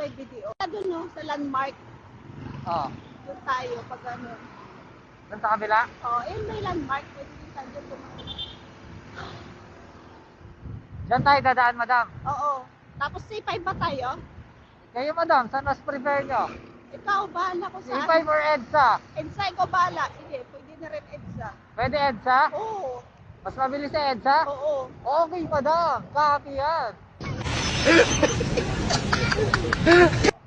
may video. Doon no, sa landmark. Oo. Doon tayo pag ano. Doon sa kabila? Oo, may landmark. Pwede din tayo dumaan. Diyan tayo dadaan, madam. Oo. Tapos C5 ba tayo? Kayo, madam, saan mas prefer nyo? Ikaw, bahala ko saan. C5 or EDSA? EDSA, ikaw bahala. Sige, pwede na rin EDSA. Pwede EDSA? Oo. Mas mabilis sa EDSA? Oo. Okay, madam. Copy yan.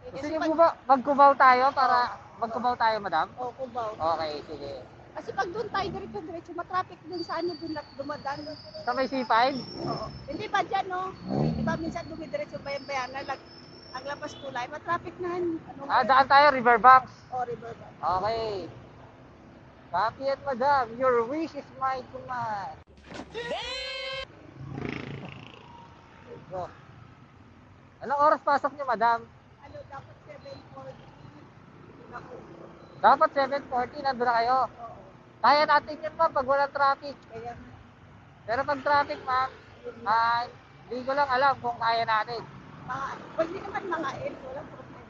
Gusto niyo po ba magkubaw tayo para magkubaw tayo, madam? Oo, Cubao. Okay, sige. Kasi pag doon tayo diretso-diretso, matraffic doon sa ano doon dumadaan. Sa may C5? Oo. Hindi ba dyan, no? Di ba minsan dumidiretso bayan-bayanan, ang labas tulay, matraffic na. Ano, Daan tayo, Riverbanks. o riverbank. Okay. Copy yan, madam. Your wish is my command. Go. Anong oras pasok niyo, madam? Ano, dapat 7:40. Ako. Dapat 7:40, nandun na kayo. Oo. Kaya natin yun, ma'am, pag walang traffic. Kaya, Pero pag traffic, ma'am, hindi ko lang alam kung kaya natin. pwede naman mga L, walang problema.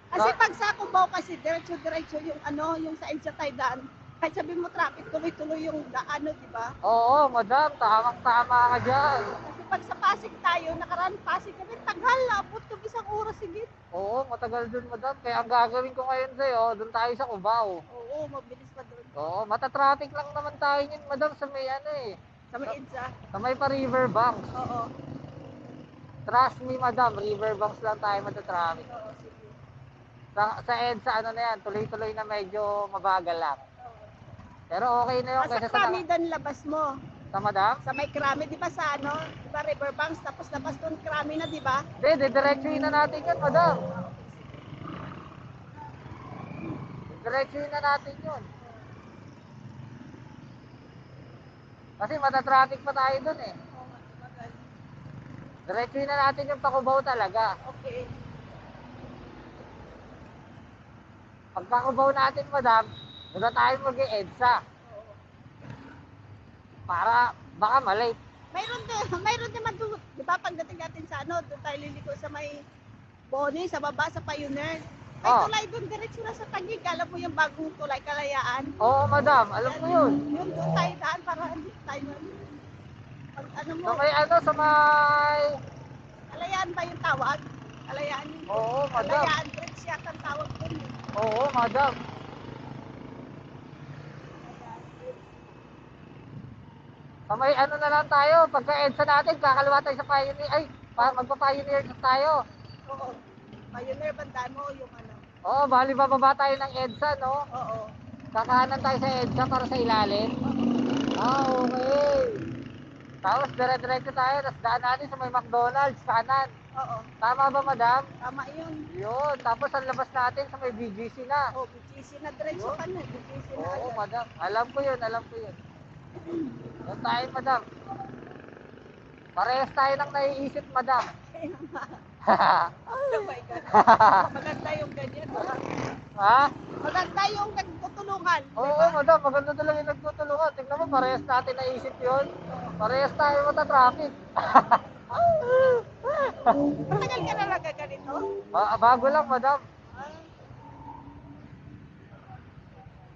Kasi pag sa Cubao kasi, diretso-diretso yung ano, yung sa EDSA tayo daan. Kahit sabihin mo traffic, tuloy-tuloy yung daano, di ba? Oo, madam, tamang-tama ka dyan. Kasi pag sa Pasig tayo, nakaraan Pasig kami, tagal, abot ng isang oras sigit. Oo, matagal dun, madam. Kaya ang gagawin ko ngayon sa'yo, dun tayo sa Cubao. Oo, mabilis pa doon. Oo, matatraffic lang naman tayo yun, madam, sa may ano eh. Sa may EDSA. Sa may pa Riverbanks. Oo. Trust me, madam, Riverbanks lang tayo matatraffic. Oo, sige. Sa EDSA, ano na yan, tuloy-tuloy na medyo mabagal lang. Oo. Pero okay na yun. Sa Krami doon labas mo. Sa madam? Sa may Krami, di ba sa ano? Di ba Riverbanks, tapos labas doon Krami na, di ba? Hindi, didiretsuhin na natin yun, madam. Didiretsuhin na natin yun. Kasi matatraffic pa tayo dun eh. Oo nga, tumagal. Diretsuhin na natin yung Pakubaw talaga. Okay. Pag Pakubaw natin, madam, doon na tayo mag-EDSA. Oo. Para baka malate. Mayroon naman doon. Di ba pagdating natin sa ano, doon tayo liliko sa may Boni, sa baba, sa Pioneer. May Oh. tulay doon, diretso na sa Taguig. Alam mo yung bagong tulay, Kalayaan. Oo, madam, alam ko yun. Yun doon tayo daan para hindi tayo pag ano mo, Sa may... Kalayaan ba yung tawag? Kalayaan yung Oo, madam. Kalayaan Bridge yata ang tawag doon. Oo, madam. Sa may ano na lang tayo, pagka-EDSA natin, kakaliwa tayo sa Pioneer. Ay, magpa-Pioneer na tayo. Oo. Pioneer bandaan mo yung ano. Oo, bali bababa tayo ng EDSA, no? Oo. Kakahanan tayo sa EDSA para sa ilalim. Okay. Tapos dire-diretso tayo, tapos daan natin sa may McDonald's, kanan. Oo. Tama ba, madam? Tama yun. Yun. Tapos ang labas natin sa may BGC na. Oo, BGC na diretso ka na. BGC na Oo, agad. madam. Alam ko yun, alam ko yun. Doon tayo, madam. Parehas tayo nang naiisip, madam. Oh my God. Maganda yung ganyan. Ha? Maganda yung nagtutulungan. Oo, madam. Maganda talaga yung nagtutulungan. Tignan mo, parehas natin naisip yun. Parehas tayo matatraffic. Matagal ka na ganito? Bago lang, madam. Ah,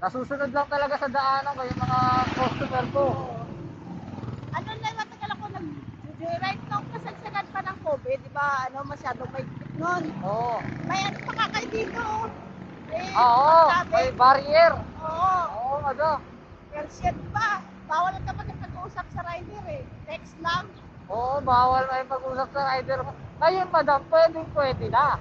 Nasusunod lang talaga sa daanan ko yung mga customer ko. oo. Ano na, matagal ako nag-joyride nung kasagsagan pa ng COVID, di ba? Ano, masyadong may nun. Oo. May ano pa kakay dito. Oo, may barrier. Oo. Oo, madam. Persian pa. Bawal ka makipag-usap sa rider eh. Text lang. Oo, bawal may pag-usap sa rider. Ngayon, madam, pwede na.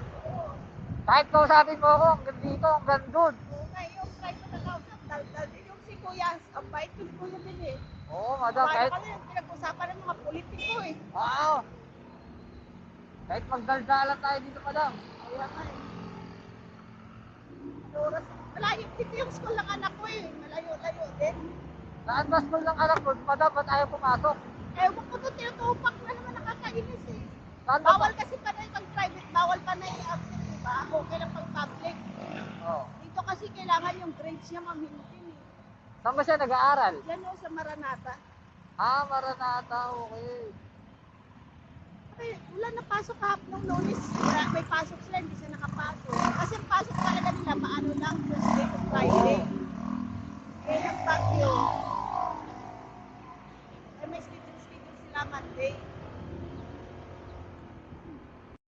Kahit kausapin mo ako, hanggang dito, hanggang doon. Okay, yung driver na kausap, dal-dal din yung si Kuya. Ang bait yung Kuya din eh. Oo, madam, Paano kahit... kami yung pinag-usapan ng mga politiko eh. Oo. Kahit magdaldalan tayo dito, madam. Kaya nga eh. Oras. Malayo dito yung school ng anak ko eh. Malayo-layo din. Saan ba school ng anak mo, madam, ba't ayaw pumasok? Ewan ko doon, tinutupak na naman nakakainis eh. Saan ba? Bawal kasi pa na yung private, bawal pa na yung absent, di ba? Okay lang pang public. Oo. Dito kasi kailangan yung grades niya ma-maintain eh. Saan ba siya nag-aaral? Yan o sa Maranata. Maranata, okay. Ay, wala na pasok kahapon ng Lunes. May pasok sila, hindi siya Monday.